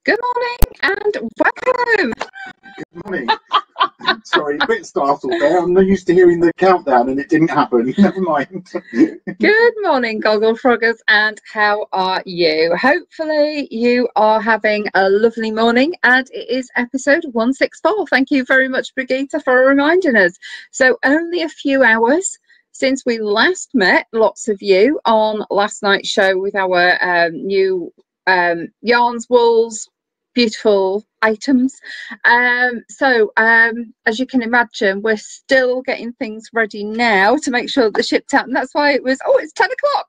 Good morning and welcome. Good morning. Sorry, a bit startled there. I'm not used to hearing the countdown and it didn't happen. Never mind. Good morning, Gogglefroggers, and how are you? Hopefully you are having a lovely morning, and it is episode 164. Thank you very much, Brigitte, for reminding us. So only a few hours since we last met, lots of you, on last night's show with our new yarns, wools, beautiful items. As you can imagine, we're still getting things ready now to make sure that they're shipped out, and that's why it was it's 10 o'clock.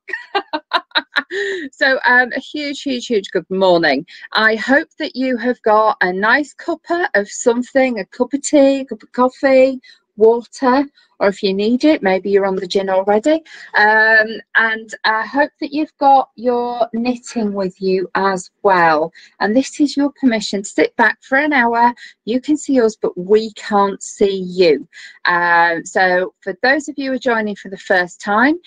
So a huge good morning. I hope that you have got a nice cuppa of something, a cup of tea, a cup of coffee, water, or if you need it, maybe you're on the gin already, and I hope that you've got your knitting with you as well. And this is your permission to sit back for an hour. You can see us, but we can't see you. So for those of you who are joining for the first time,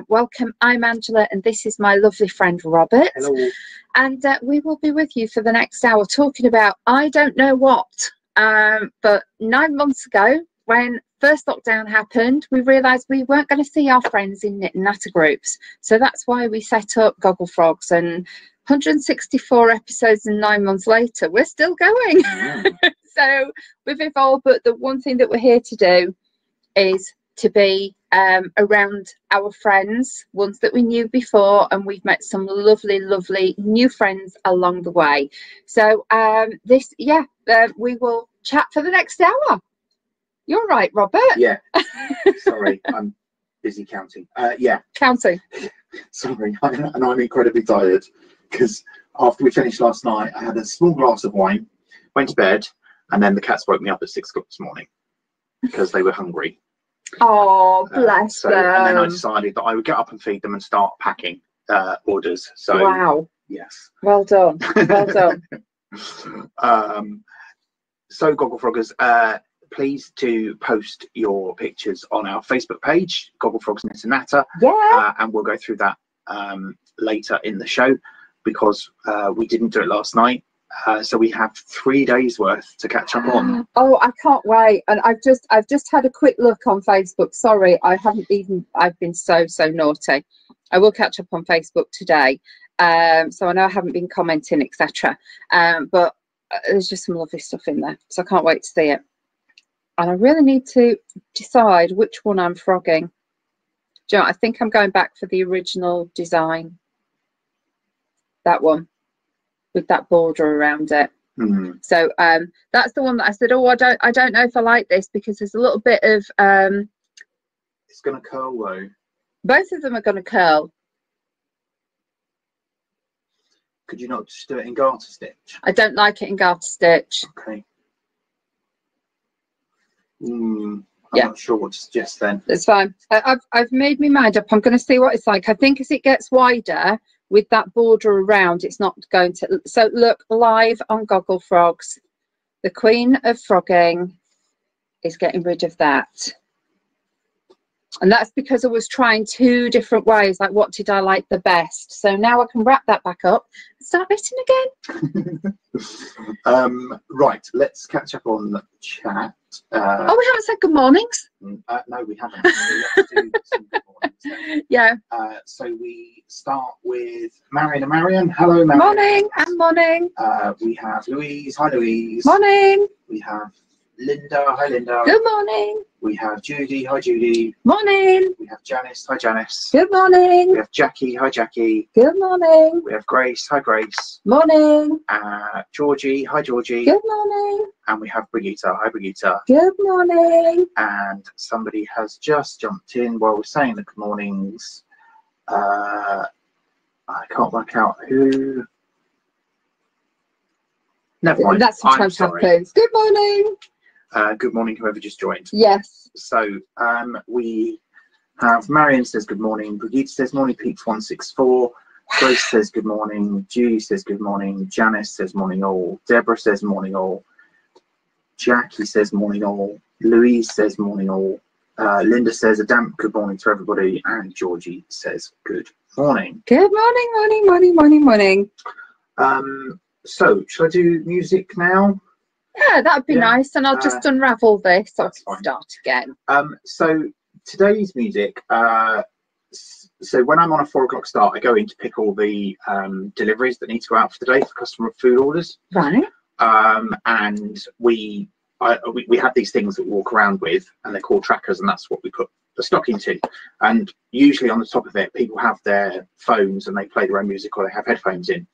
welcome. I'm Angela, and this is my lovely friend Robert. Hello. And we will be with you for the next hour talking about I don't know what, but 9 months ago, when first lockdown happened, we realised we weren't going to see our friends in knit and natter groups. So that's why we set up Gogglefrogs, and 164 episodes and 9 months later, we're still going. Yeah. So we've evolved, but the one thing that we're here to do is to be around our friends, ones that we knew before, and we've met some lovely new friends along the way. So we will chat for the next hour. You're right, Robert. Yeah. Sorry, I'm busy counting. Yeah. Counting. Sorry, and I'm incredibly tired because after we finished last night, I had a small glass of wine, went to bed, and then the cats woke me up at 6 o'clock this morning because they were hungry. Oh, bless them. And then I decided that I would get up and feed them and start packing orders. So wow. Yes. Well done. Well done. So Gogglefroggers, please do post your pictures on our Facebook page, Gogglefrogs Knit and Natter. Yeah. And we'll go through that later in the show because we didn't do it last night. So we have 3 days worth to catch up on. Oh, I can't wait. And I've just had a quick look on Facebook. Sorry, I've been so naughty. I will catch up on Facebook today. So I know I haven't been commenting, etc. But there's just some lovely stuff in there. So I can't wait to see it. And I really need to decide which one I'm frogging. Do you know, I think I'm going back for the original design. That one with that border around it. Mm-hmm. So that's the one that I said, oh, I don't know if I like this because there's a little bit of it's going to curl though. Both of them are going to curl. Could you not just do it in garter stitch? I don't like it in garter stitch. Okay. I'm yeah. not sure what to suggest then. It's fine. I've made my mind up. I'm going to see what it's like. I think as it gets wider with that border around, it's not going to. So look, live on Gogglefrogs, the Queen of Frogging is getting rid of that. And that's because I was trying 2 different ways, like what did I like the best. So now I can wrap that back up and start knitting again. Right, let's catch up on the chat. We haven't said good mornings. No, we haven't. We have to do some good mornings then. Yeah. So we start with Marion and Marion. Hello, Marion. Morning and morning. We have Louise. Hi, Louise. Morning. We have Linda. Hi, Linda. Good morning. We have Judy. Hi, Judy. Morning. We have Janice. Hi, Janice. Good morning. We have Jackie. Hi, Jackie. Good morning. We have Grace. Hi, Grace. Morning. Georgie. Hi, Georgie. Good morning. And we have Brigitte. Hi, Brigitte. Good morning. And somebody has just jumped in while we're saying the good mornings. I can't work out who. Never mind. That sometimes happens. Good morning. Good morning, whoever just joined. Yes. So we have Marion says good morning. Brigitte says morning, Peeps 164. Grace says good morning. Judy says good morning. Janice says morning all. Deborah says morning all. Jackie says morning all. Louise says morning all. Linda says a damp good morning to everybody. And Georgie says good morning. Good morning, morning. So, shall I do music now? Yeah, that'd be nice. And I'll just unravel this so I can fine. start again. So today's music, so when I'm on a 4 o'clock start, I go in to pick all the deliveries that need to go out for the day for customer food orders. Right. And we have these things that we walk around with, and they're called trackers, and that's what we put the stock into. And usually on the top of it, people have their phones and they play their own music, or they have headphones in.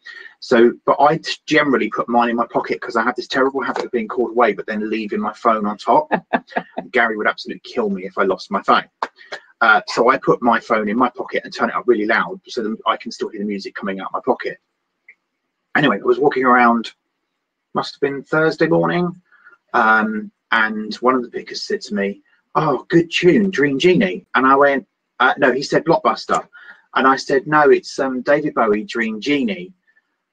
So, but I generally put mine in my pocket because I have this terrible habit of being called away, but then leaving my phone on top. Gary would absolutely kill me if I lost my phone. So I put my phone in my pocket and turn it up really loud so that I can still hear the music coming out of my pocket. Anyway, I was walking around, must have been Thursday morning, and one of the pickers said to me, "Oh, good tune, Dream Genie." And I went, no, he said Blockbuster. And I said, no, it's David Bowie, Dream Genie.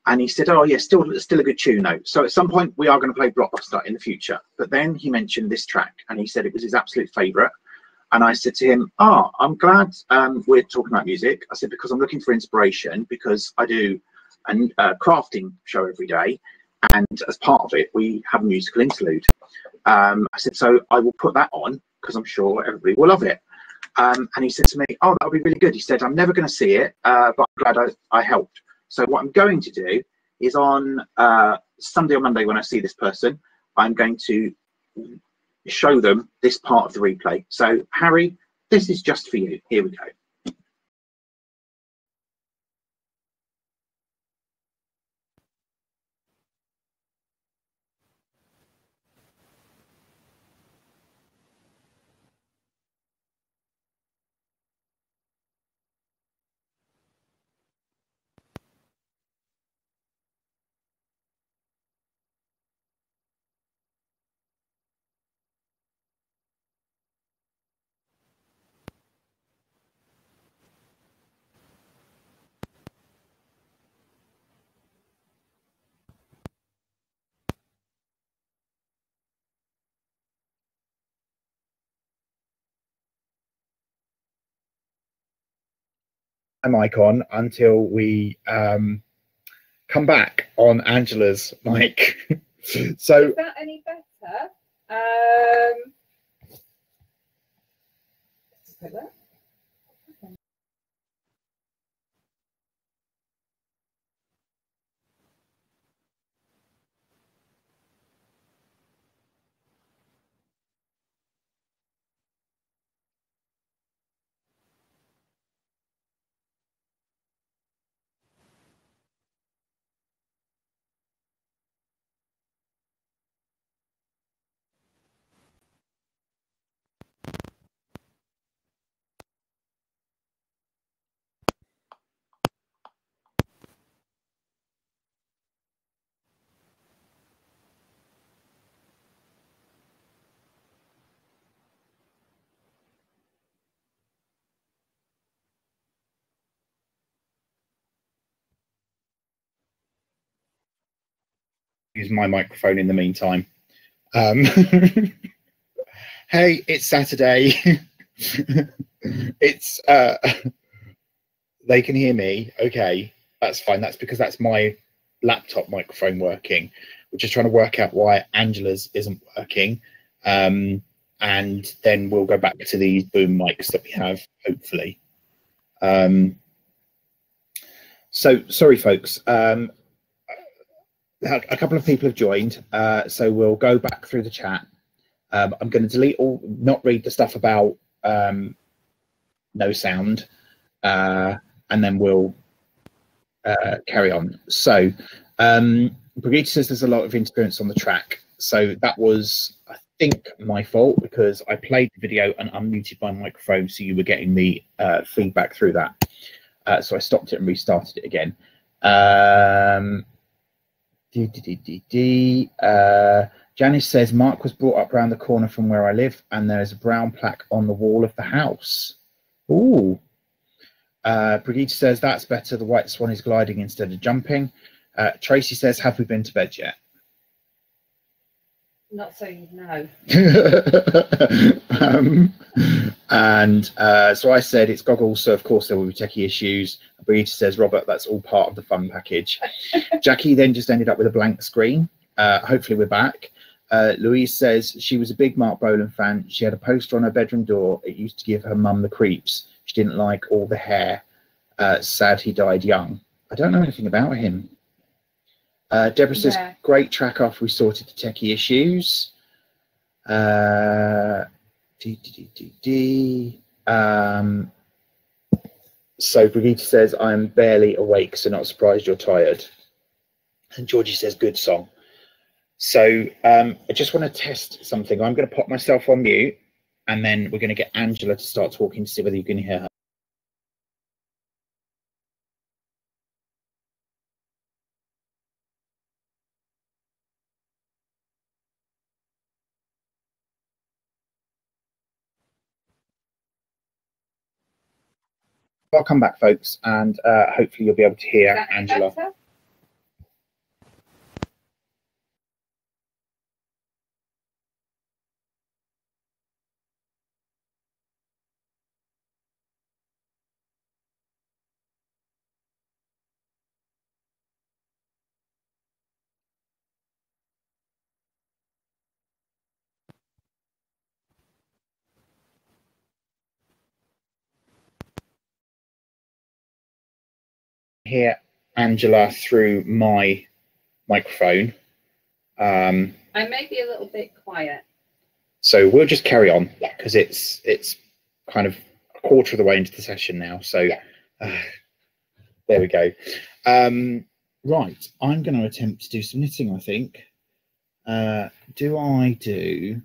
And he said, oh yeah, still a good tune though. So at some point we are going to play Blockbuster in the future. But then he mentioned this track and he said it was his absolute favourite. And I said to him, oh, I'm glad we're talking about music. I said, because I'm looking for inspiration, because I do a crafting show every day. And as part of it, we have a musical interlude. I said, so I will put that on because I'm sure everybody will love it. And he said to me, oh, that would be really good. He said, I'm never going to see it, but I'm glad I helped. So what I'm going to do is on Sunday or Monday when I see this person, I'm going to show them this part of the replay. So Harry, this is just for you. Here we go. Mic on until we come back on Angela's mic. So is that any better? use my microphone in the meantime. Hey, it's Saturday. It's they can hear me. Okay, that's fine. That's because that's my laptop microphone working. We're just trying to work out why Angela's isn't working, and then we'll go back to these boom mics that we have, hopefully. So sorry, folks. A couple of people have joined, so we'll go back through the chat. I'm going to delete all, not read the stuff about no sound, and then we'll carry on. So Brigitte says there's a lot of interference on the track. So that was, I think, my fault because I played the video and unmuted my microphone, so you were getting the feedback through that. So I stopped it and restarted it again. Janice says Mark was brought up around the corner from where I live, and there is a brown plaque on the wall of the house. Ooh. Brigitte says that's better. The white swan is gliding instead of jumping. Tracy says, have we been to bed yet? Not so you know. So I said it's goggles, so of course there will be techie issues. Brigitte says, Robert, that's all part of the fun package. Jackie then just ended up with a blank screen. Hopefully we're back. Louise says she was a big Mark Bolan fan. She had a poster on her bedroom door. It used to give her mum the creeps. She didn't like all the hair. Sad he died young. I don't know anything about him. Deborah says, great track after we sorted the techie issues. So Brigitte says, I'm barely awake, so not surprised you're tired. And Georgie says, good song. So I just want to test something. I'm going to pop myself on mute, and then we're going to get Angela to start talking to see whether you can hear her. Welcome back, folks, and hopefully you'll be able to hear Angela. Better? Hear Angela through my microphone. I may be a little bit quiet. So we'll just carry on because it's kind of a quarter of the way into the session now. So there we go. Right, I'm going to attempt to do some knitting, I think. Do I do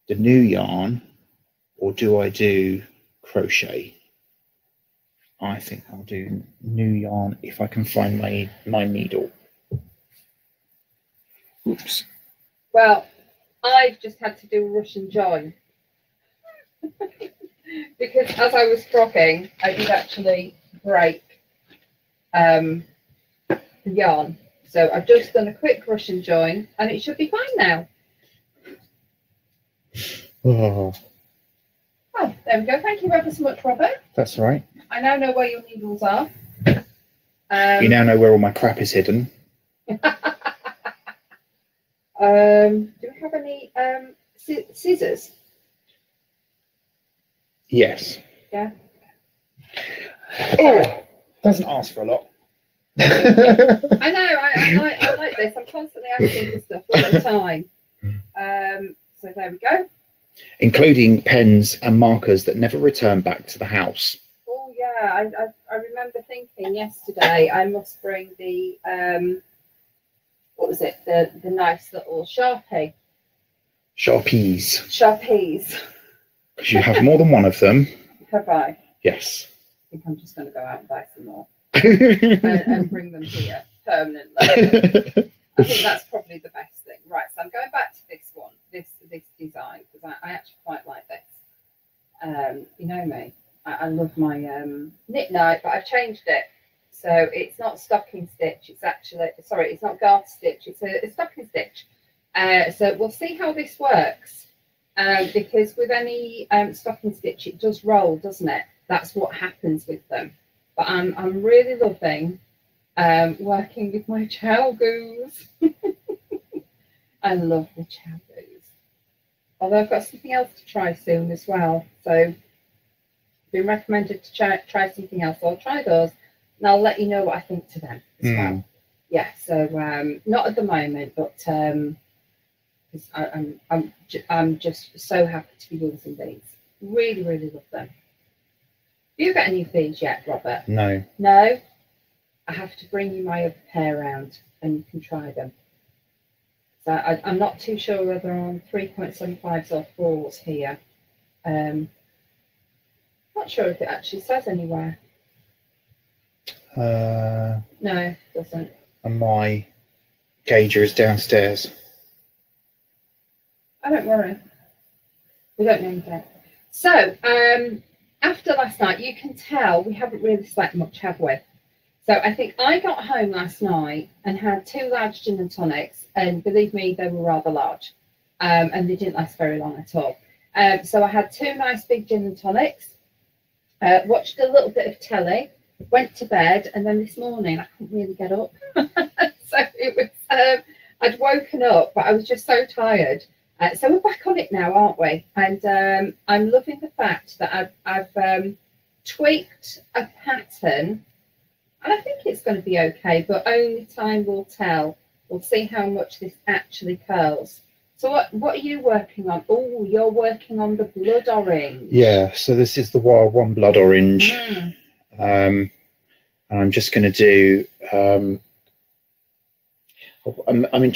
the new yarn or do I do crochet? I think I'll do new yarn if I can find my needle. Oops. Well, I've just had to do a Russian join because as I was frocking, I did actually break the yarn. So I've just done a quick Russian join and it should be fine now. Oh, there we go. Thank you ever so much, Robert. That's all right. I now know where your needles are. You now know where all my crap is hidden. Do we have any scissors? Yes. Yeah. Oh, doesn't ask for a lot. I know. I like this. I'm constantly asking for stuff all the time. So there we go. Including pens and markers that never return back to the house. Oh yeah, I remember thinking yesterday I must bring the what was it? The nice little Sharpies. Because you have more than one of them. Have I? Yes. I think I'm just going to go out and buy some more and bring them here permanently. I think that's probably the best thing. Right, so I'm going back to this one, this design, because I actually quite like this. You know me, I love my knit night, but I've changed it. So it's not stocking stitch, it's actually, sorry, it's not garter stitch, it's a stocking stitch. So we'll see how this works. Because with any stocking stitch, it does roll, doesn't it? That's what happens with them. But I'm really loving working with my chalgoos. I love the chalgoos. Although I've got something else to try soon as well. So I've been recommended to try something else. So I'll try those and I'll let you know what I think to them as well. Yeah, so not at the moment, but I'm just so happy to be using these. Really, really love them. Have you got any of these yet, Robert? No. No? I have to bring you my other pair around and you can try them. So I'm not too sure whether I'm 3.75s or 4s here. Not sure if it actually says anywhere. No, it doesn't. And my gauger is downstairs. I don't worry. We don't know anything. So, after last night, you can tell we haven't really slept much, have we? So I think I got home last night and had 2 large gin and tonics, and believe me, they were rather large, and they didn't last very long at all. So I had 2 nice big gin and tonics, watched a little bit of telly, went to bed, and then this morning I couldn't really get up. So it was, I'd woken up, but I was just so tired. So we're back on it now, aren't we? And I'm loving the fact that I've tweaked a pattern. And I think it's going to be okay, but only time will tell. We'll see how much this actually curls. So what are you working on? Oh, you're working on the blood orange. Yeah, so this is the Wild One Blood Orange. And I'm just going to do, I mean,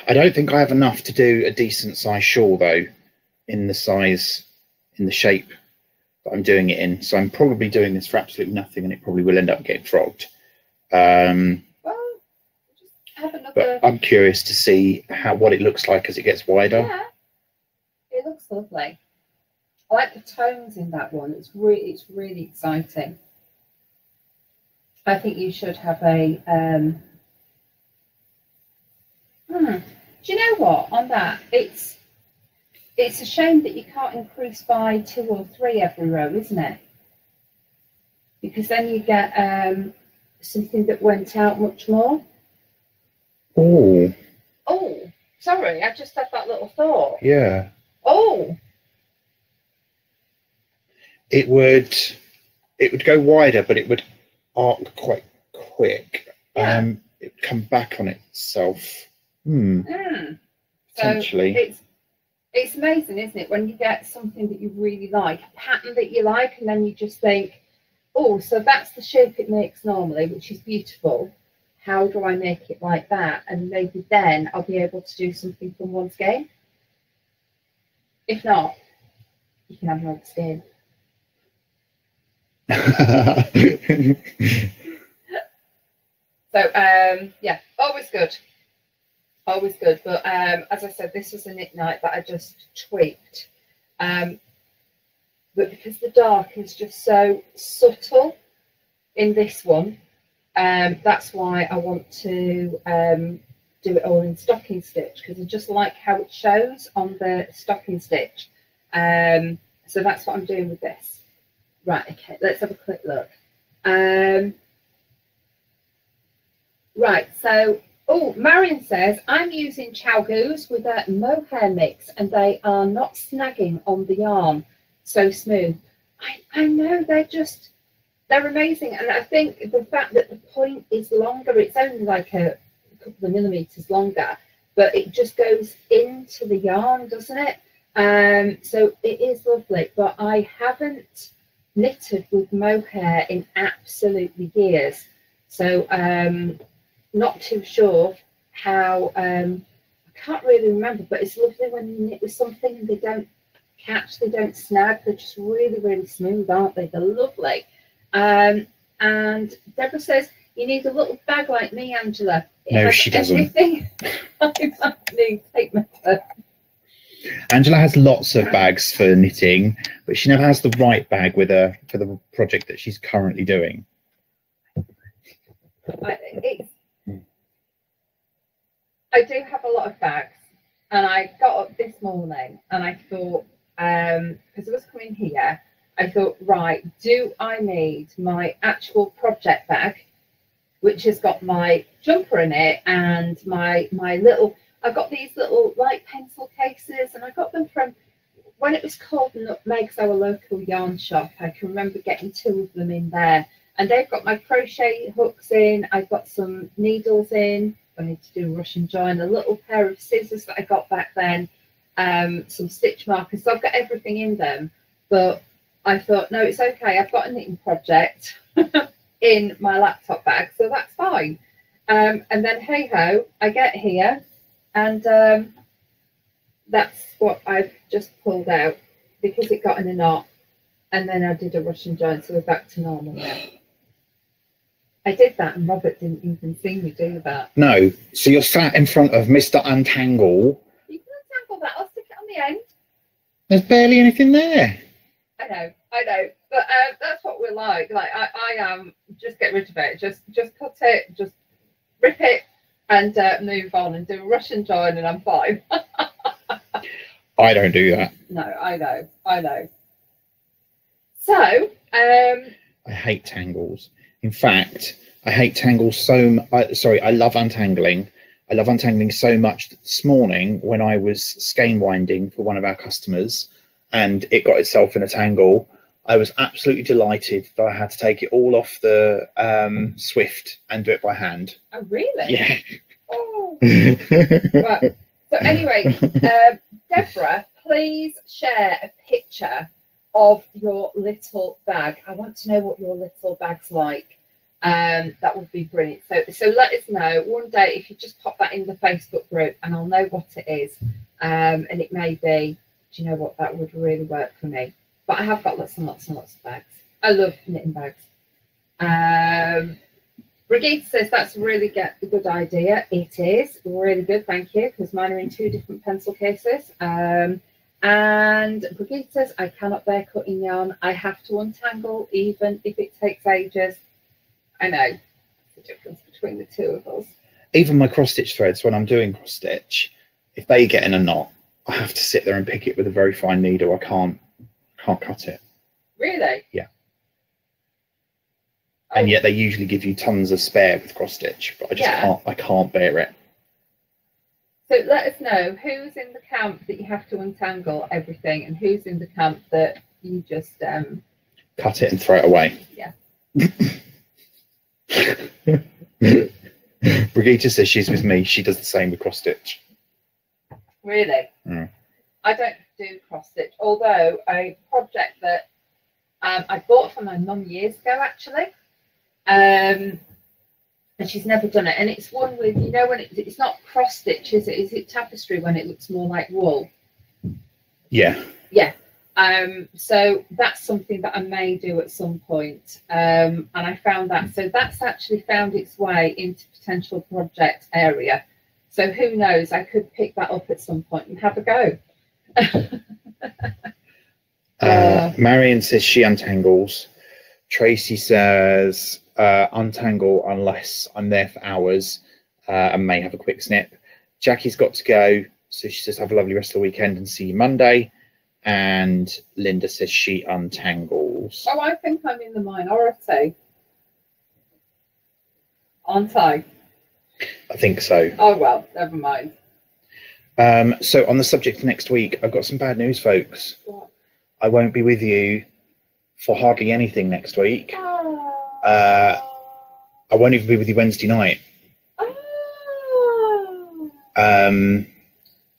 I don't think I have enough to do a decent size shawl though, in the shape that I'm doing it in. So I'm probably doing this for absolutely nothing, and it probably will end up getting frogged. Well, just have another. But I'm curious to see what it looks like as it gets wider. Yeah, it looks lovely. I like the tones in that one. It's really exciting. I think you should have a. Do you know what? On that, it's a shame that you can't increase by 2 or 3 every row, isn't it? Because then you get something that went out much more. Oh. Oh, sorry, I just had that little thought. Yeah. Oh. It would go wider, but it would arc quite quick. Yeah. It would come back on itself. Potentially. So it's amazing, isn't it, when you get something that you really like, a pattern that you like, and then you just think, oh, so that's the shape it makes normally, which is beautiful. How do I make it like that? And maybe then I'll be able to do something from one skein. If not, you can have another skein. So yeah, always good. Always good. But as I said, this was a knit night that I just tweaked. But because the dark is just so subtle in this one, that's why I want to do it all in stocking stitch, because I just like how it shows on the stocking stitch. So that's what I'm doing with this. Right, okay, let's have a quick look. Right, so, oh, Marion says, I'm using Chowgoos with a mohair mix, and they are not snagging on the yarn. So smooth. I know, they're amazing. And I think the fact that the point is longer, it's only like a couple of millimeters longer, but it just goes into the yarn, doesn't it? So it is lovely, but I haven't knitted with mohair in absolutely years. So not too sure how, I can't really remember, but it's lovely when you knit with something and they don't catch, they don't snag, they're just really, really smooth, aren't they? They're lovely. And Deborah says, you need a little bag like me, Angela. No, she doesn't. Exactly. Take my turn. Angela has lots of bags for knitting, but she never has the right bag with her for the project that she's currently doing. I do have a lot of bags, and I got up this morning and I thought, because I was coming here, I thought, right, do I need my actual project bag, which has got my jumper in it and my little, I've got these little light pencil cases, and I got them from, when it was called Nutmeg's, our local yarn shop, I can remember getting 2 of them in there. And they've got my crochet hooks in, I've got some needles in, I need to do a Russian join, a little pair of scissors that I got back then, some stitch markers, so I've got everything in them. But I thought, no, it's okay, I've got a knitting project in my laptop bag, so that's fine. And then hey ho, I get here, and that's what I've just pulled out because it got in a knot, and then I did a Russian join, so we're back to normal now. I did that, and Robert didn't even see me do that. No, so you're sat in front of Mr. Untangle. You can untangle that, I'll stick it on the end. There's barely anything there. I know, But that's what we're like. Like I am. Just get rid of it. Just cut it. Just rip it and move on and do a Russian join, and I'm fine. I don't do that. No, I know. So, I hate tangles. In fact, I hate tangles so I love untangling. I love untangling so much that this morning when I was skein winding for one of our customers and it got itself in a tangle, I was absolutely delighted that I had to take it all off the Swift and do it by hand. oh really? Yeah. Oh. Right. So anyway, Deborah, please share a picture of your little bag. I want to know what your little bag's like. That would be brilliant. So let us know one day if you just pop that in the Facebook group, and I'll know what it is. And it may be, do you know what, that would really work for me. But I have got lots and lots and lots of bags. I love knitting bags. Brigitte says that's a really good idea. It is really good, thank you, because mine are in 2 different pencil cases. And Brigitte says, I cannot bear cutting yarn. I have to untangle even if it takes ages. I know the difference between the two of us. Even my cross stitch threads, when I'm doing cross stitch, if they get in a knot, I have to sit there and pick it with a very fine needle. I can't cut it. Really? Yeah. Oh. And yet they usually give you tons of spare with cross stitch, but I just can't bear it. So let us know who's in the camp that you have to untangle everything, and who's in the camp that you just cut it and throw it away. Yeah. Brigitte says she's with me. She does the same with cross stitch. Really? Mm. I don't do cross stitch, although a project that I bought from my mum years ago actually, and she's never done it. And it's one with, you know, when it's not cross stitch, is it? Is it tapestry when it looks more like wool? Yeah. Yeah. So that's something that I may do at some point. And I found that, so that's actually found its way into potential project area. So who knows, I could pick that up at some point and have a go. Marion says she untangles. Tracy says untangle unless I'm there for hours and may have a quick snip. Jackie's got to go, so she says have a lovely rest of the weekend and see you Monday. And Linda says she untangles. Oh, I think I'm in the minority, aren't I? I think so. Oh well, never mind. So on the subject of next week, I've got some bad news, folks. What? I won't be with you for hardly anything next week. I won't even be with you Wednesday night.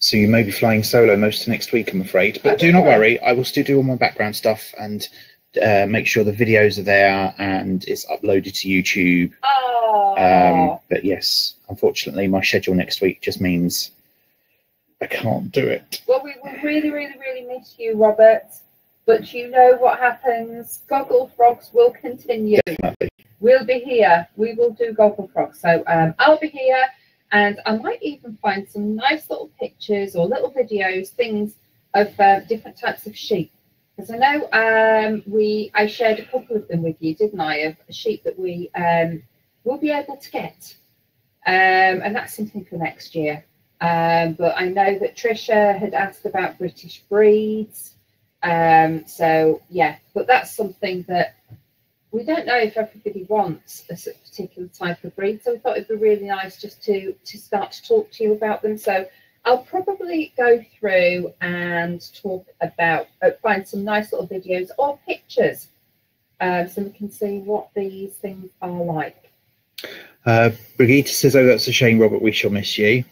So you may be flying solo most of next week, I'm afraid. But do not worry, I will still do all my background stuff and make sure the videos are there and it's uploaded to YouTube. But yes, unfortunately, my schedule next week just means I can't do it. Well, we will really, really, really miss you, Robert. But you know what happens. Gogglefrogs will continue. Definitely. We'll be here. We will do Gogglefrogs. So I'll be here. And I might even find some nice little pictures or little videos, things of different types of sheep. Because I know I shared a couple of them with you, didn't I? Of a sheep that we will be able to get. And that's something for next year. But I know that Trisha had asked about British breeds. So yeah, but that's something that we don't know if everybody wants a particular type of breed, so we thought it'd be really nice just to start to talk to you about them. So I'll probably go through and talk about, find some nice little videos or pictures, so we can see what these things are like. Brigitte says, oh, that's a shame, Robert, we shall miss you.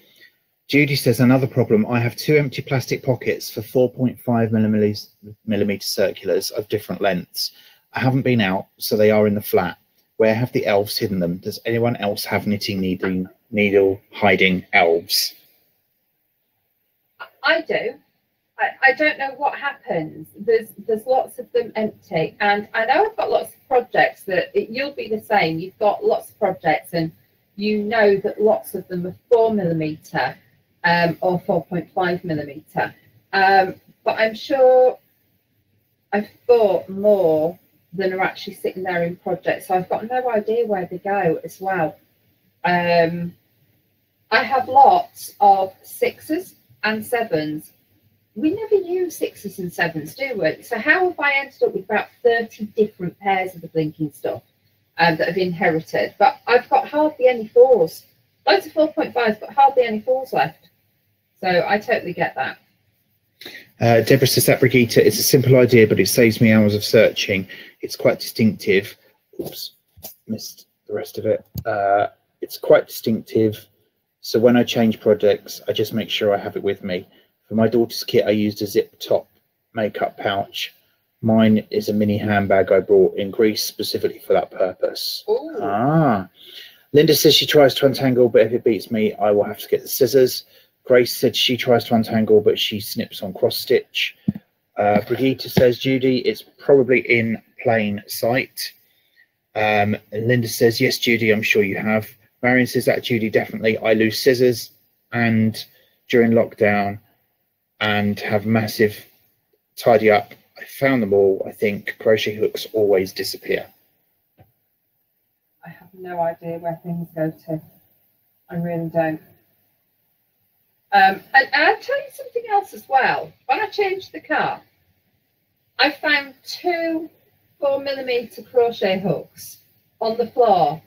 Judy says, another problem, I have 2 empty plastic pockets for 4.5 millimeter circulars of different lengths. I haven't been out, so they are in the flat. Where have the elves hidden them? Does anyone else have knitting needle hiding elves? I do. I don't know what happens. There's lots of them empty, and I know I've got lots of projects that you'll be the same. You've got lots of projects, and you know that lots of them are 4 millimeter or 4.5 millimeter. But I'm sure I've bought more than are actually sitting there in projects. So I've got no idea where they go as well. I have lots of 6s and 7s. We never use 6s and 7s, do we? So how have I ended up with about 30 different pairs of the blinking stuff that have inherited? But I've got hardly any 4s. Loads of 4.5s, but hardly any 4s left. So I totally get that. Deborah says that Brigitte, it's a simple idea, but it saves me hours of searching. It's quite distinctive. Oops, missed the rest of it. It's quite distinctive. So when I change projects, I just make sure I have it with me. For my daughter's kit, I used a zip top makeup pouch. Mine is a mini handbag I brought in Greece specifically for that purpose. Ooh. Ah. Linda says she tries to untangle, but if it beats me, I will have to get the scissors. Grace said she tries to untangle, but she snips on cross stitch. Brigitte says, Judy, it's probably in plain sight. Linda says, yes, Judy, I'm sure you have. Marion says that, Judy, definitely. I lose scissors and during lockdown and have massive tidy up. I found them all. I think crochet hooks always disappear. I have no idea where things go to. I really don't. And I'll tell you something else as well. When I changed the car, I found 2 4mm crochet hooks on the floor.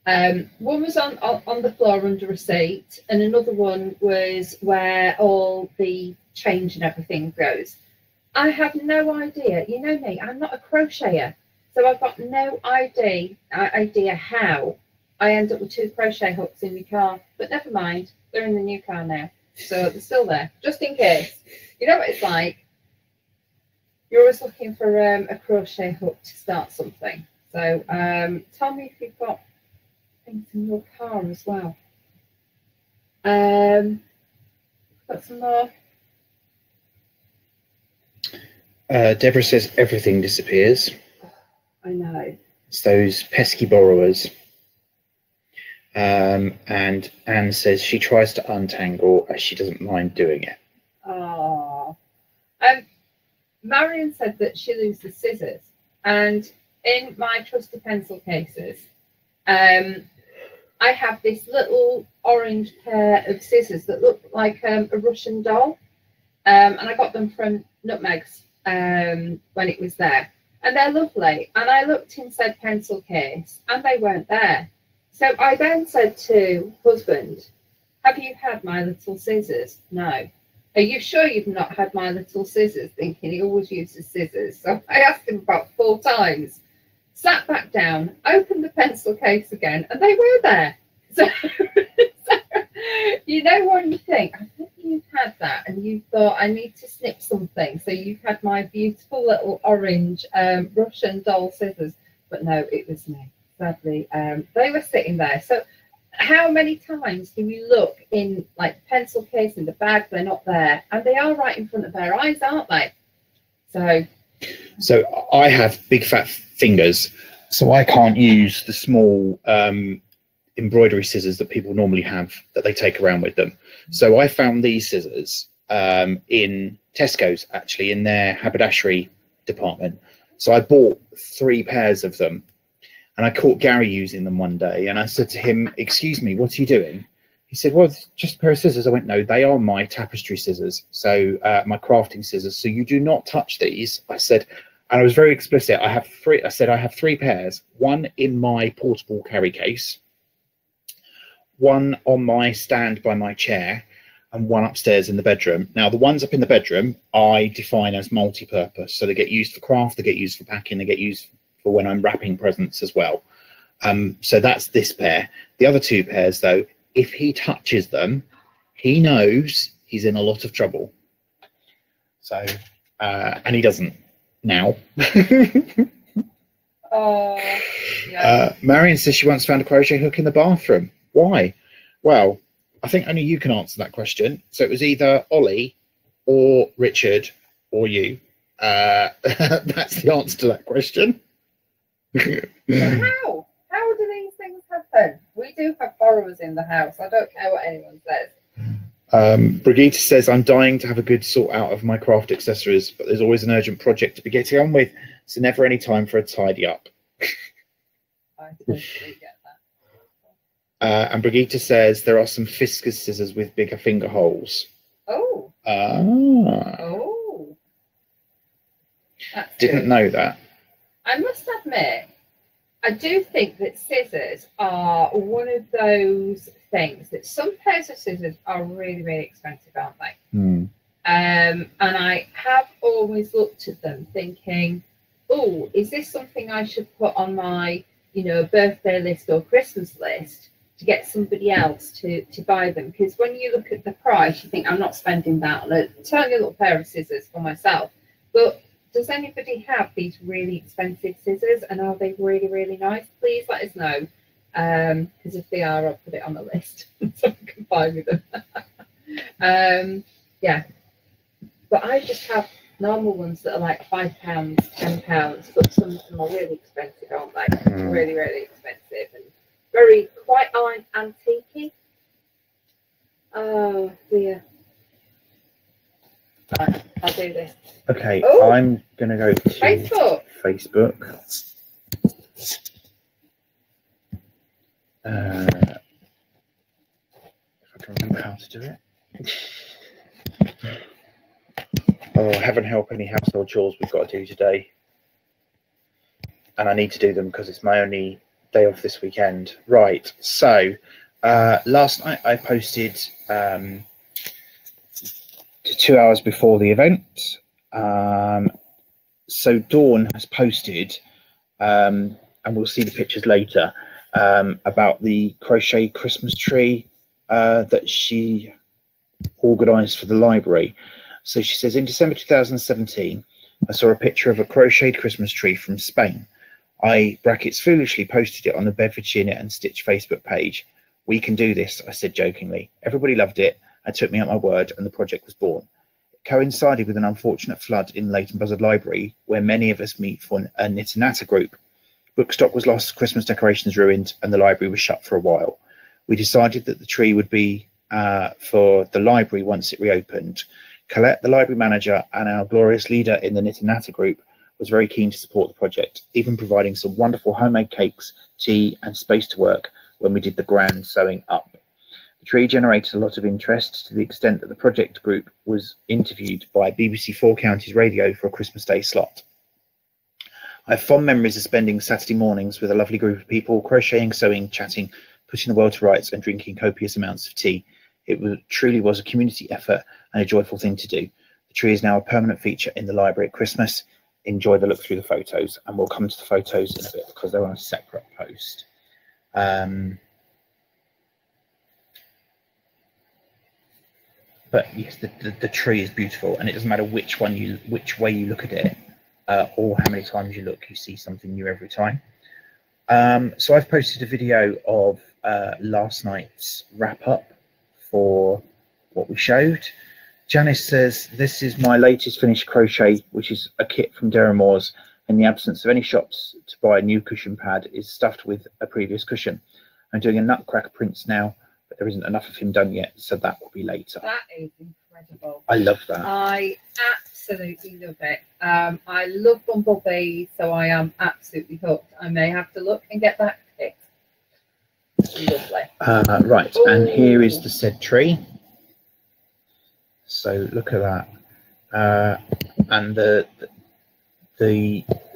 One was on the floor under a seat, and another one was where all the change and everything goes. I have no idea. You know me, I'm not a crocheter, so I've got no idea how I end up with 2 crochet hooks in my car. But never mind, they're in the new car now, so they're still there, just in case. You know what it's like? You're always looking for a crochet hook to start something. So tell me if you've got things in your car as well. Got some more. Deborah says everything disappears. I know. It's those pesky borrowers. And Anne says she tries to untangle as she doesn't mind doing it. Oh. Marion said that she loses scissors, and in my trusty pencil cases, I have this little orange pair of scissors that look like a Russian doll, and I got them from Nutmegs when it was there, and they're lovely. And I looked in said pencil case, and they weren't there. So I then said to husband, have you had my little scissors? No. Are you sure you've not had my little scissors? Thinking he always uses scissors. So I asked him about 4 times, sat back down, opened the pencil case again, and they were there. So, you know when you think, I think you've had that, and you thought, I need to snip something. So you've had my beautiful little orange Russian doll scissors. But no, it was me. Sadly, they were sitting there. So how many times do we look in like the pencil case in the bag, they're not there, and they are right in front of their eyes, aren't they? So I have big fat fingers, so I can't use the small embroidery scissors that people normally have that they take around with them. So I found these scissors in Tesco's, actually, in their haberdashery department. So I bought 3 pairs of them. And I caught Gary using them one day, and I said to him, excuse me, what are you doing? He said, well, it's just a pair of scissors. I went, no, they are my tapestry scissors, so my crafting scissors, so you do not touch these. I said, and I was very explicit, I have 3. I said, I have 3 pairs, 1 in my portable carry case, 1 on my stand by my chair, and 1 upstairs in the bedroom. Now, the ones up in the bedroom I define as multi-purpose, so they get used for craft, they get used for packing, they get used for when I'm wrapping presents as well. So that's this pair. The other 2 pairs, though, if he touches them, he knows he's in a lot of trouble. So, and he doesn't now. Yeah. Marion says she once found a crochet hook in the bathroom. Why? Well, I think only you can answer that question. So it was either Ollie or Richard or you. That's the answer to that question. How do these things happen? We do have borrowers in the house. I don't care what anyone says. Brigitte says, I'm dying to have a good sort out of my craft accessories, but there's always an urgent project to be getting on with. So never any time for a tidy up. I totally get that. And Brigitte says there are some Fiskars scissors with bigger finger holes. Oh. Ah. Oh. That's Didn't good. know that. I must admit, I do think that scissors are one of those things that some pairs of scissors are really, really expensive, aren't they? Hmm. And I have always looked at them thinking, oh, is this something I should put on my, you know, birthday list or Christmas list to get somebody else to buy them? Because when you look at the price, you think, I'm not spending that on a tiny little pair of scissors for myself. But does anybody have these really expensive scissors, and are they really, really nice? Please let us know, because if they are, I'll put it on the list so I can buy me them. Yeah, but I just have normal ones that are like £5, £10, but some of them are really expensive, aren't they? Really, really expensive and very quite antique-y. Oh dear. Right, I'll do this. Okay, Oh, I'm gonna go to Facebook. If I can remember how to do it. Oh, heaven help any household chores we've got to do today. And I need to do them because it's my only day off this weekend. Right, so last night I posted 2 hours before the event. So Dawn has posted, and we'll see the pictures later, about the crochet Christmas tree that she organised for the library. So she says, in December 2017, I saw a picture of a crocheted Christmas tree from Spain. I, brackets, foolishly posted it on the Bedfordshire Knit and Stitch Facebook page. We can do this, I said jokingly. Everybody loved it. I took me at my word and the project was born. It coincided with an unfortunate flood in Leighton Buzzard Library, where many of us meet for a Knit and Natter group. Bookstock was lost, Christmas decorations ruined, and the library was shut for a while. We decided that the tree would be for the library once it reopened. Colette, the library manager and our glorious leader in the Knit and Natter group, was very keen to support the project, even providing some wonderful homemade cakes, tea and space to work when we did the grand sewing up. The tree generated a lot of interest to the extent that the project group was interviewed by BBC Four Counties Radio for a Christmas Day slot. I have fond memories of spending Saturday mornings with a lovely group of people, crocheting, sewing, chatting, putting the world to rights and drinking copious amounts of tea. It truly was a community effort and a joyful thing to do. The tree is now a permanent feature in the library at Christmas. Enjoy the look through the photos, and we'll come to the photos in a bit because they're on a separate post. But yes, the tree is beautiful, and it doesn't matter which way you look at it, or how many times you look, you see something new every time. So I've posted a video of last night's wrap up for what we showed. Janice says, this is my latest finished crochet, which is a kit from Darren Moore's. In the absence of any shops to buy a new cushion pad, is stuffed with a previous cushion. I'm doing a Nutcracker Prince now, but there isn't enough of him done yet, so that will be later. That is incredible. I love that. I absolutely love it. I love Bumblebee, so I am absolutely hooked. I may have to look and get that kit. Lovely. Right, and here is the said tree. So look at that, and the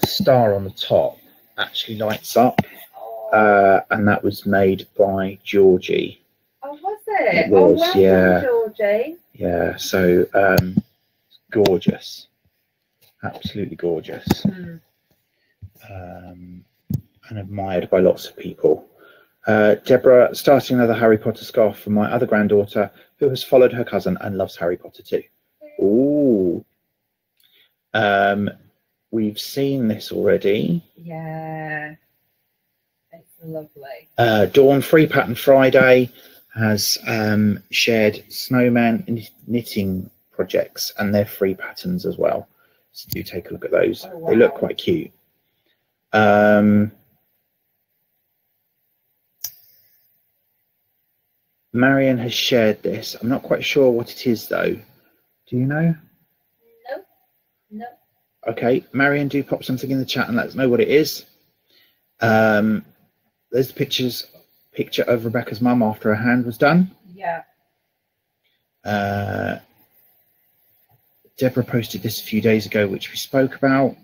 star on the top actually lights up, and that was made by Georgie. Oh, was it? It was, well yeah. done, Georgie. Yeah, so gorgeous, absolutely gorgeous, and admired by lots of people. Deborah, starting another Harry Potter scarf for my other granddaughter, who has followed her cousin and loves Harry Potter too. Ooh. We've seen this already. Yeah. It's lovely. Dawn Free Pattern Friday has shared snowman knitting projects and their free patterns as well. So do take a look at those. Oh, wow. They look quite cute. Marion has shared this. I'm not quite sure what it is though. Do you know? No. Okay, Marion, do pop something in the chat and let us know what it is. There's the picture of Rebecca's mum after her hand was done. Yeah. Deborah posted this a few days ago, which we spoke about.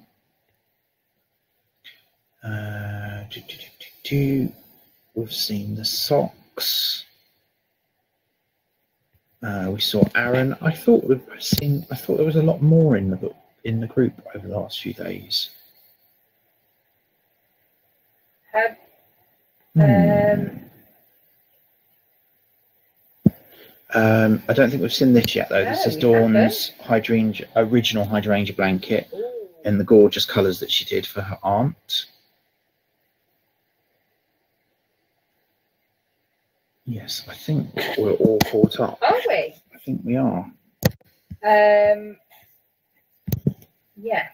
We've seen the socks. We saw Aaron. I thought there was a lot more in the group over the last few days. I don't think we've seen this yet, though. No, this is Dawn's original hydrangea blanket. Ooh. In the gorgeous colours that she did for her aunt. Yes, I think we're all caught up. Are we? I think we are. Yeah.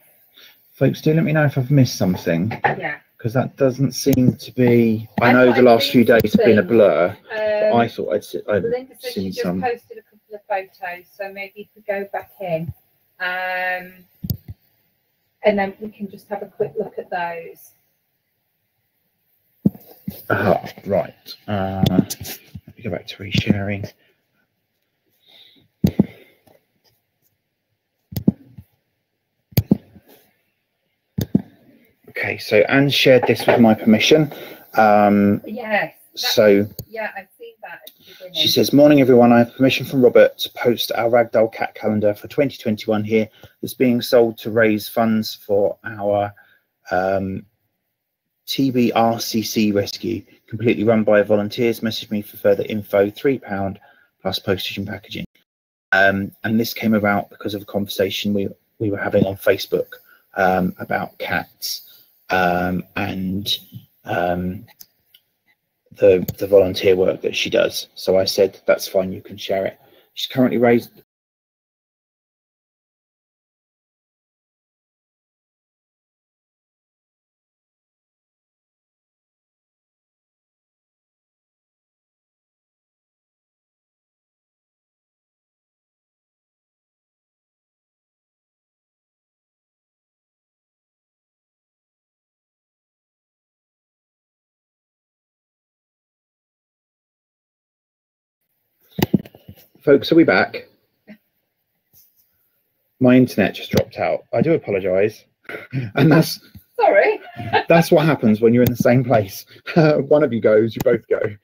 Folks, do let me know if I've missed something. Yeah. Because that doesn't seem to be. I know the last few days have been a blur. But I thought I'd Linda said seen she some. just posted a couple of photos, so maybe you could go back in, and then we can just have a quick look at those. Right. Let me go back to resharing. Okay, so Anne shared this with my permission. Yes. Yeah, I've seen that at the beginning. She says, "Morning, everyone. I have permission from Robert to post our Ragdoll Cat calendar for 2021 here. It's being sold to raise funds for our TBRCC rescue, completely run by volunteers. Message me for further info. £3 plus postage and packaging." And this came about because of a conversation we were having on Facebook about cats and the volunteer work that she does. So I said, that's fine, you can share it. She's currently raised Folks, are we back? My internet just dropped out. I do apologise. And that's Sorry. That's what happens when you're in the same place. One of you goes, you both go. Sorry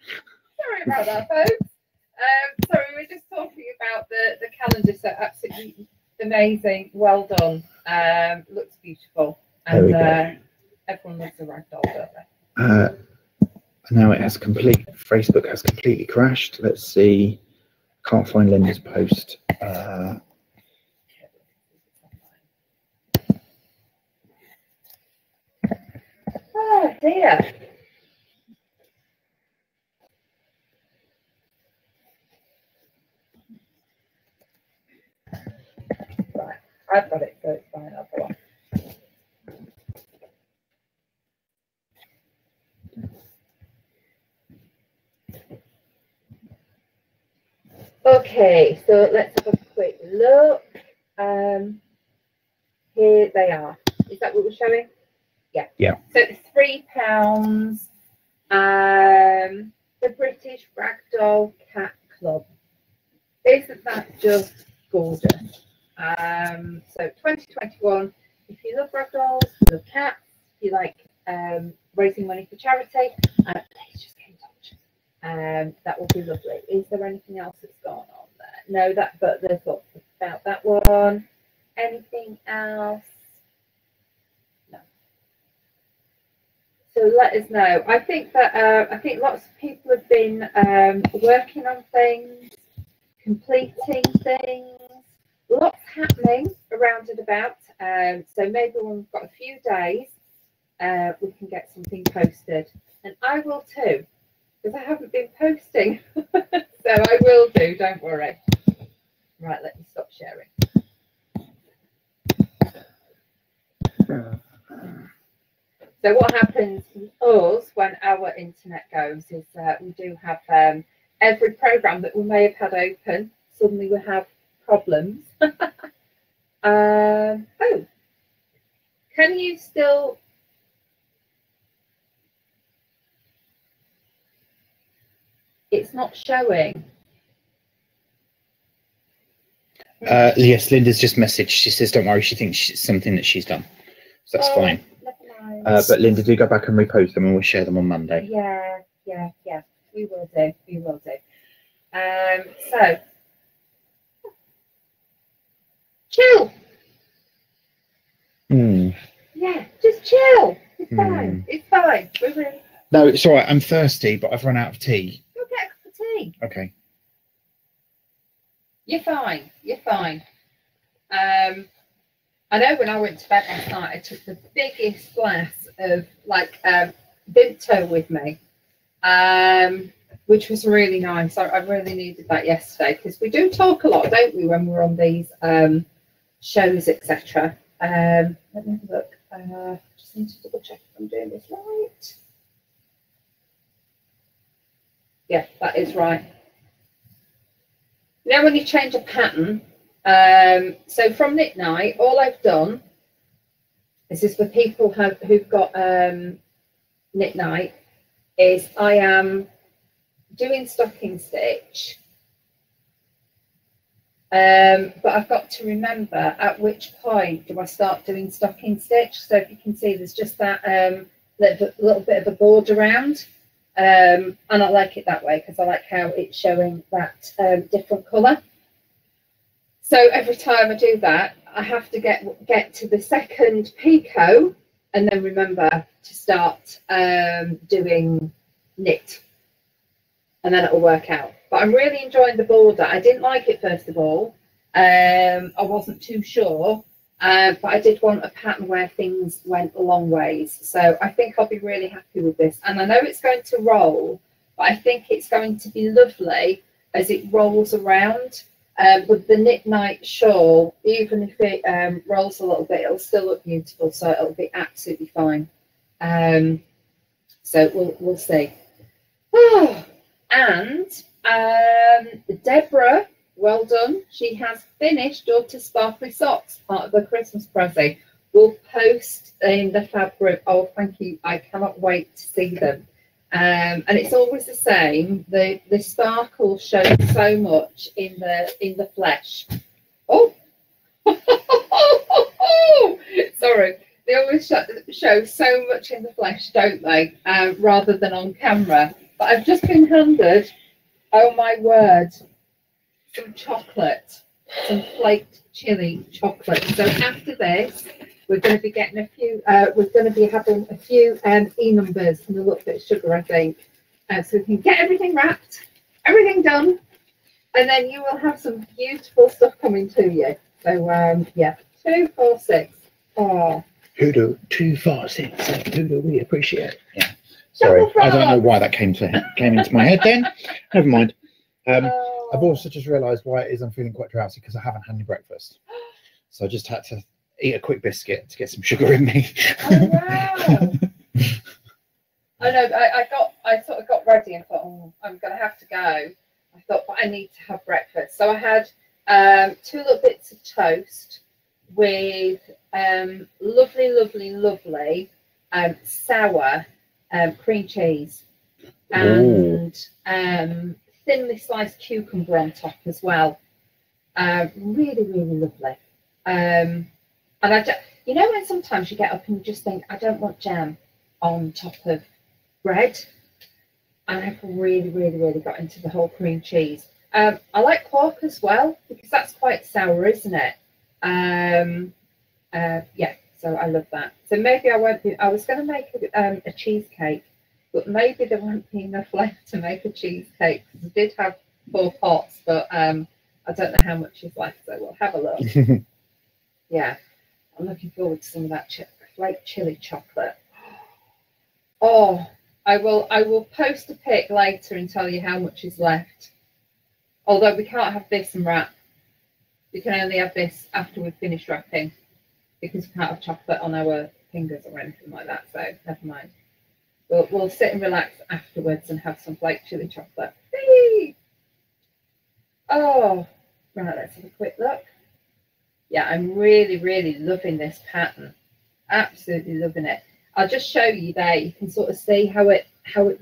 about that, folks. Sorry, we were just talking about the calendar set. Absolutely amazing. Well done. Looks beautiful. And everyone loves a ragdoll, don't they? Now it has Facebook has completely crashed. Let's see. Can't find Linda's post. Oh dear. Right, I've got it, so it's fine. I'll go on. Okay, so let's have a quick look. Here they are. Is that what we're showing? Yeah. Yeah. So it's £3. The British Ragdoll Cat Club. Isn't that just gorgeous? So 2021. If you love ragdolls, you love cats, if you like raising money for charity, please just get in touch. That will be lovely. Is there anything else that's gone on there? No, but there's lots about that one. Anything else? No. So let us know. I think that lots of people have been working on things, completing things. Lots happening around and about. So maybe when we've got a few days, we can get something posted, and I will too, because I haven't been posting. So I will do. Don't worry. Right, let me stop sharing. So what happens with us when our internet goes is that we do have every program that we may have had open, suddenly we have problems. Oh, Can you still? It's not showing. Yes, Linda's just messaged. She says, "Don't worry." She thinks it's something that she's done, so that's fine. Never mind. But Linda, do go back and repost them, and we'll share them on Monday. Yeah. We will do. We will do. So chill. Yeah, just chill. It's fine. It's fine. We're really... No, it's all right. I'm thirsty, but I've run out of tea. Go get a cup of tea. Okay. You're fine. You're fine. I know when I went to bed last night, I took the biggest glass of like Vimto with me, which was really nice. I really needed that yesterday because we do talk a lot, don't we, when we're on these shows, etc. Let me have a look. Just need to double check if I'm doing this right. Yeah, that is right. Now when you change a pattern, so from knit night, all I've done, this is for people who've got knit night, is I am doing stocking stitch, but I've got to remember at which point do I start doing stocking stitch. So if you can see, there's just that little bit of a board around. And I like it that way because I like how it's showing that different colour. So every time I do that, I have to get to the second picot and then remember to start doing knit, and then it'll work out. But I'm really enjoying the border. I didn't like it first of all. I wasn't too sure. But I did want a pattern where things went a long ways. So I think I'll be really happy with this. And I know it's going to roll, but I think it's going to be lovely as it rolls around. With the knit night shawl, even if it rolls a little bit, it'll still look beautiful. So it'll be absolutely fine. So we'll see. Oh, and Deborah, well done. She has finished Daughter Sparkly Socks, part of the Christmas present. We'll post in the fab group. Oh, thank you. I cannot wait to see them. And it's always the same. The sparkle shows so much in the flesh. Oh, sorry. They always show so much in the flesh, don't they? Rather than on camera. But I've just been handed, oh my word, some chocolate, some flaked chili chocolate. So after this, we're going to be getting a few. We're going to be having a few E numbers and a little bit of sugar, I think, so we can get everything wrapped, everything done, and then you will have some beautiful stuff coming to you. So yeah, 2, 4, 6. Oh, Hoodoo 2, 4, 6. Hoodoo, we appreciate. Yeah. Sorry, I don't know why that came into my head then. Never mind. I've also just realised why it is I'm feeling quite drowsy because I haven't had any breakfast. So I just had to eat a quick biscuit to get some sugar in me. Oh wow! I know. I sort of got ready and thought, oh, I'm going to have to go. I thought, but I need to have breakfast. So I had 2 little bits of toast with lovely sour cream cheese and thinly sliced cucumber on top as well. Really lovely. And I just, you know, when sometimes you get up and you just think, I don't want jam on top of bread, and I've really got into the whole cream cheese. I like quark as well because that's quite sour, isn't it? Yeah, so I love that. So maybe I won't be. I was going to make a cheesecake, but maybe there won't be enough left to make a cheesecake because I did have 4 pots, but I don't know how much is left, so we'll have a look. Yeah, I'm looking forward to some of that flake chili chocolate. Oh, I will post a pic later and tell you how much is left. Although we can't have this and wrap. We can only have this after we've finished wrapping because we can't have chocolate on our fingers or anything like that, so never mind. We'll sit and relax afterwards and have some flake chili chocolate. Whee! Oh, right, let's have a quick look. Yeah, I'm really loving this pattern. Absolutely loving it. I'll just show you there. You can sort of see how it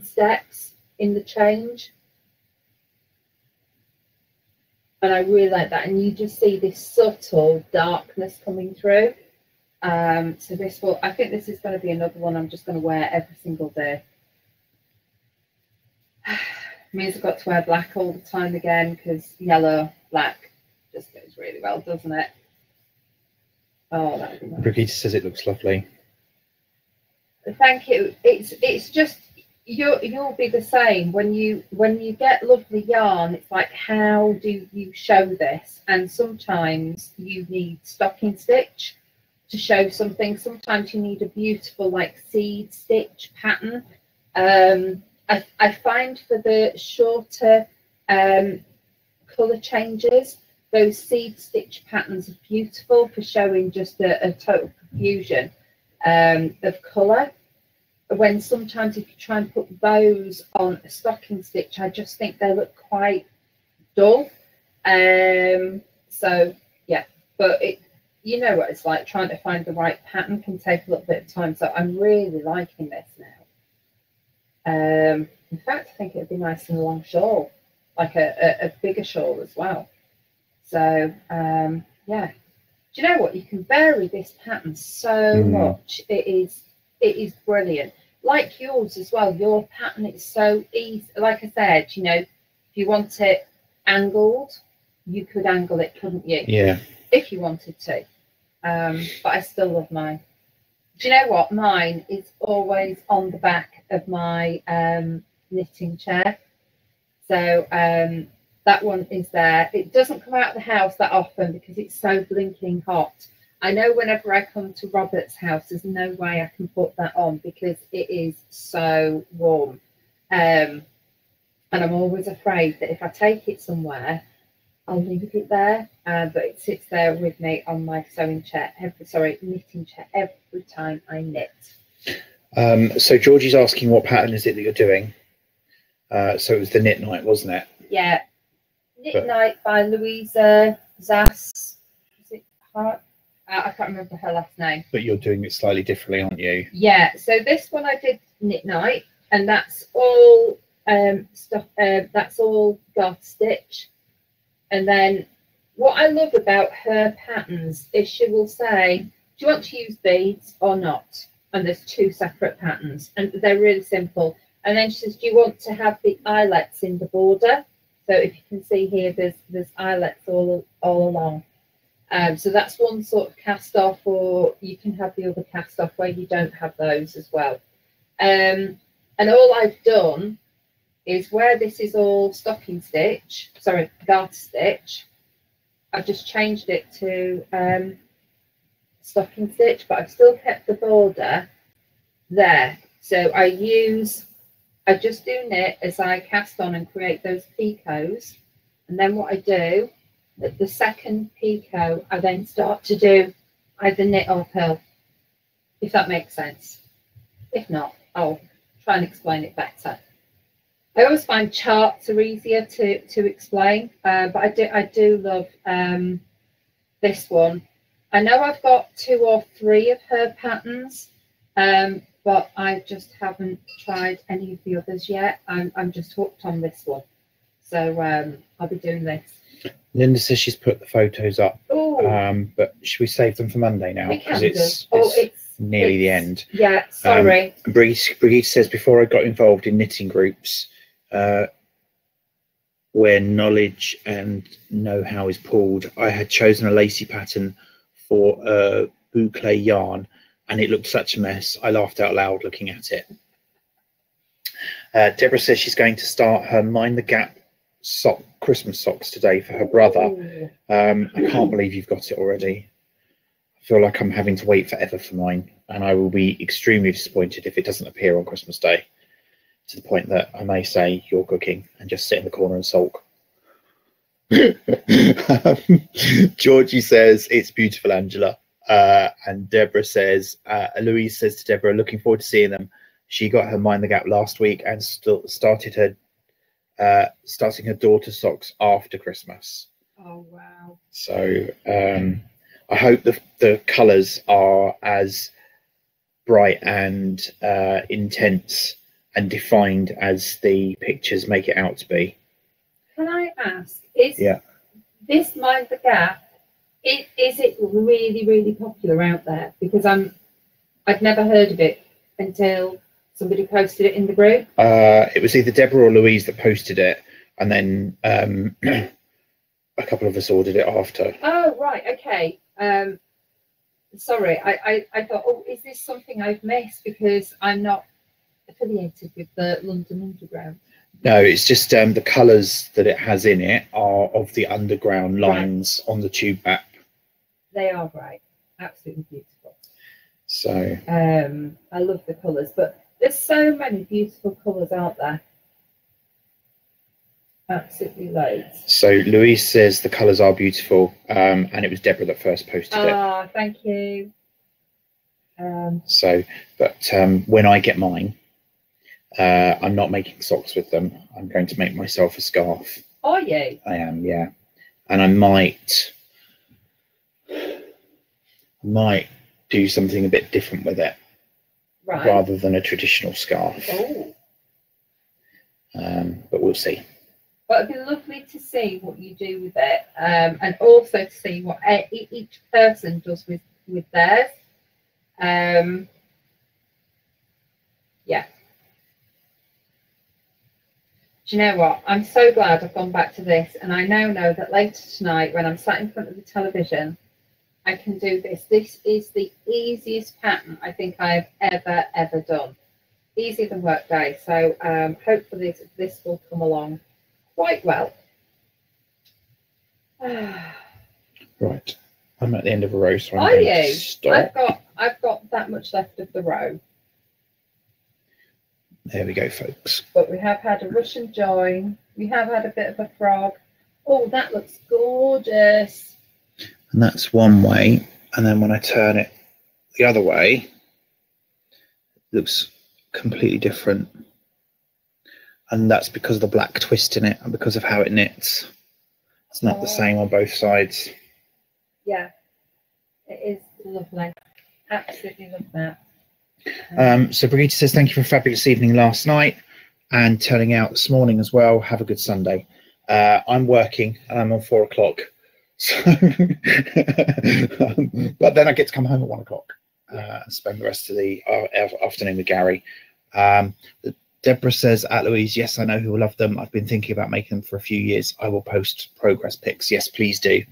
steps in the change. And I really like that. And you just see this subtle darkness coming through. So this will, I think this is going to be another one I'm just going to wear every single day. Means I've got to wear black all the time again, because yellow, black just goes really well, doesn't it? Oh, that would be nice. Brigitte says it looks lovely. Thank you. It's just you'll be the same when you get lovely yarn. It's like, how do you show this? And sometimes you need stocking stitch to show something. Sometimes you need a beautiful like seed stitch pattern. I find for the shorter colour changes, those seed stitch patterns are beautiful for showing just a total confusion of colour. When sometimes if you try and put those on a stocking stitch, I just think they look quite dull. So yeah, but you know what it's like, trying to find the right pattern can take a little bit of time. So I'm really liking this now. In fact, I think it'd be nice in a long shawl, like a bigger shawl as well. So yeah, do you know what? You can vary this pattern so much. It is brilliant. Like yours as well. Your pattern is so easy. Like I said, you know, if you want it angled, you could angle it, couldn't you? Yeah. If you wanted to. But I still love mine. Do you know what? Mine is always on the back of my knitting chair. So that one is there. It doesn't come out of the house that often because it's so blinking hot. I know whenever I come to Robert's house, there's no way I can put that on because it is so warm. And I'm always afraid that if I take it somewhere, I'll leave it there. But it sits there with me on my knitting chair every time I knit. So Georgie's asking what pattern is it that you're doing? So it was the knit night, wasn't it? Yeah. Knit Night by Louisa Zass. Is it Hart? I can't remember her last name. But you're doing it slightly differently, aren't you? Yeah. So this one I did Knit Night, and that's all stuff. That's all garter stitch. And then what I love about her patterns is she will say, "Do you want to use beads or not?" And there's two separate patterns, and they're really simple. And then she says, "Do you want to have the eyelets in the border?" So if you can see here, there's eyelets all along. So that's one sort of cast off, or you can have the other cast off where you don't have those as well. And all I've done is where this is all stocking stitch, sorry, garter stitch, I've just changed it to stocking stitch, but I've still kept the border there. So I just do knit as I cast on and create those picots, and then what I do at the second picot, I then start to do either knit or purl, if that makes sense. If not, I'll try and explain it better. I always find charts are easier to explain, but I do love this one. I know I've got 2 or 3 of her patterns, but I just haven't tried any of the others yet. I'm just hooked on this one, so I'll be doing this. Linda says she's put the photos up, but should we save them for Monday now? Because it's nearly the end. Yeah, sorry. Brigitte says, before I got involved in knitting groups, where knowledge and know-how is pooled, I had chosen a lacy pattern for a boucle yarn, and it looked such a mess. I laughed out loud looking at it. Deborah says she's going to start her Mind the Gap Christmas socks today for her brother. I can't believe you've got it already. I feel like I'm having to wait forever for mine, and I will be extremely disappointed if it doesn't appear on Christmas Day, to the point that I may say you're cooking and just sit in the corner and sulk. Georgie says it's beautiful, Angela, and Deborah says Louise says to Deborah, looking forward to seeing them. She got her Mind the Gap last week and starting her daughter's socks after Christmas. Oh wow. So I hope the colours are as bright and intense and defined as the pictures make it out to be. Can I ask, is Yeah. this Mind the Gap, is it really, really popular out there? Because I'd never heard of it until somebody posted it in the group. It was either Deborah or Louise that posted it, and then a couple of us ordered it after. Oh, right, okay. Sorry, I thought, oh, is this something I've missed because I'm not affiliated with the London Underground? No, it's just the colours that it has in it are of the underground lines on the tube map. They are great, absolutely beautiful. So I love the colours, but there's so many beautiful colours out there. Absolutely loads. So Louise says the colours are beautiful, and it was Deborah that first posted it. Ah, thank you. So, but when I get mine, I'm not making socks with them. I'm going to make myself a scarf. Are you? I am, yeah. And I might do something a bit different with it, Right. rather than a traditional scarf. Oh. But we'll see. But it'd be lovely to see what you do with it, and also to see what each person does with theirs. Yeah. Do you know what? I'm so glad I've gone back to this, and I now know that later tonight, when I'm sat in front of the television, I can do this. This is the easiest pattern I think I've ever done. Easier than Workday. So hopefully this will come along quite well. Right. I'm at the end of a row, so I'm Are going to you? stop. I've got that much left of the row. There we go, folks. But we have had a Russian join. We have had a bit of a frog. Oh, that looks gorgeous. And that's one way. And then when I turn it the other way, it looks completely different. And that's because of the black twist in it and because of how it knits. It's not the same on both sides. Yeah, it is lovely. Absolutely love that. So Brigitte says, thank you for a fabulous evening last night and turning out this morning as well. Have a good Sunday. I'm working and I'm on 4 o'clock. So, but then I get to come home at 1 o'clock and spend the rest of the afternoon with Gary. Deborah says, at Louise, yes, I know who will love them. I've been thinking about making them for a few years. I will post progress pics. Yes, please do.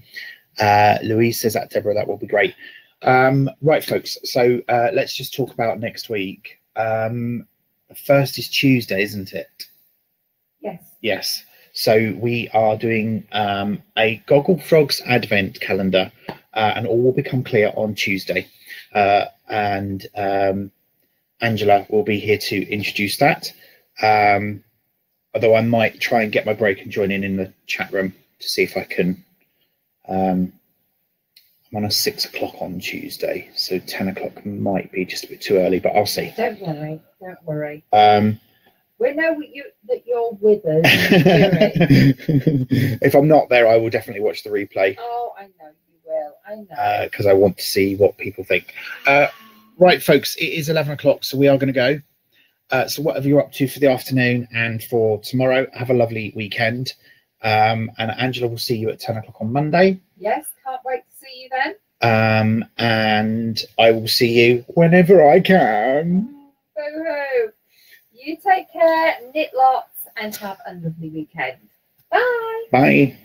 Louise says, at Deborah, that will be great. Right, folks, so let's just talk about next week. First is Tuesday, isn't it? Yes. Yes. So we are doing a Gogglefrogs advent calendar, and all will become clear on Tuesday. And Angela will be here to introduce that. Although I might try and get my break and join in the chat room to see if I can. I'm on a 6 o'clock on Tuesday, so 10 o'clock might be just a bit too early, but I'll see. Don't worry, don't worry. We know that you're with us. If I'm not there, I will definitely watch the replay. Oh, I know you will. I know. Because I want to see what people think. Right, folks, it is 11 o'clock, so we are going to go. So whatever you're up to for the afternoon and for tomorrow, have a lovely weekend. And Angela will see you at 10 o'clock on Monday. Yes, can't wait to see you then. And I will see you whenever I can. Boo-hoo. You take care, knit lots, and have a lovely weekend. Bye. Bye.